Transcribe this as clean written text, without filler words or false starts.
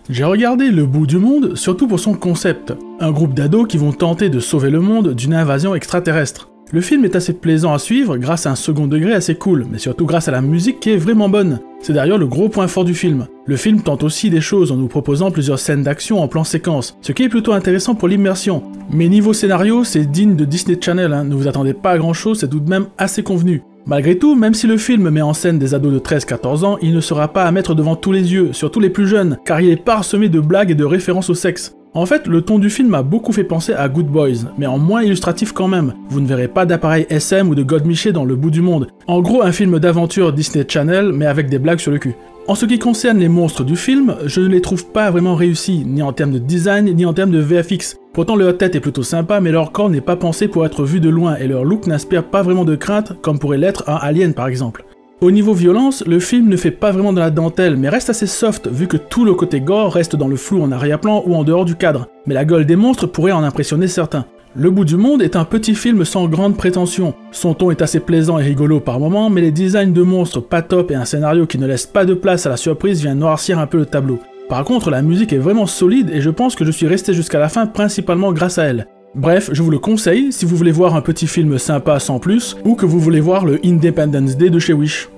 J'ai regardé Le Bout du Monde surtout pour son concept, un groupe d'ados qui vont tenter de sauver le monde d'une invasion extraterrestre. Le film est assez plaisant à suivre grâce à un second degré assez cool, mais surtout grâce à la musique qui est vraiment bonne. C'est d'ailleurs le gros point fort du film. Le film tente aussi des choses en nous proposant plusieurs scènes d'action en plan séquence, ce qui est plutôt intéressant pour l'immersion. Mais niveau scénario, c'est digne de Disney Channel, ne vous attendez pas à grand chose, c'est tout de même assez convenu. Malgré tout, même si le film met en scène des ados de 13-14 ans, il ne sera pas à mettre devant tous les yeux, surtout les plus jeunes, car il est parsemé de blagues et de références au sexe. En fait, le ton du film m'a beaucoup fait penser à Good Boys, mais en moins illustratif quand même. Vous ne verrez pas d'appareil SM ou de Godmiché dans Le Bout du Monde. En gros, un film d'aventure Disney Channel, mais avec des blagues sur le cul. En ce qui concerne les monstres du film, je ne les trouve pas vraiment réussis, ni en termes de design, ni en termes de VFX. Pourtant leur tête est plutôt sympa, mais leur corps n'est pas pensé pour être vu de loin, et leur look n'inspire pas vraiment de crainte, comme pourrait l'être un Alien par exemple. Au niveau violence, le film ne fait pas vraiment de la dentelle, mais reste assez soft, vu que tout le côté gore reste dans le flou en arrière-plan ou en dehors du cadre. Mais la gueule des monstres pourrait en impressionner certains. Le Bout du Monde est un petit film sans grande prétention. Son ton est assez plaisant et rigolo par moments, mais les designs de monstres pas top et un scénario qui ne laisse pas de place à la surprise vient noircir un peu le tableau. Par contre, la musique est vraiment solide et je pense que je suis resté jusqu'à la fin principalement grâce à elle. Bref, je vous le conseille si vous voulez voir un petit film sympa sans plus, ou que vous voulez voir le Independence Day de chez Wish.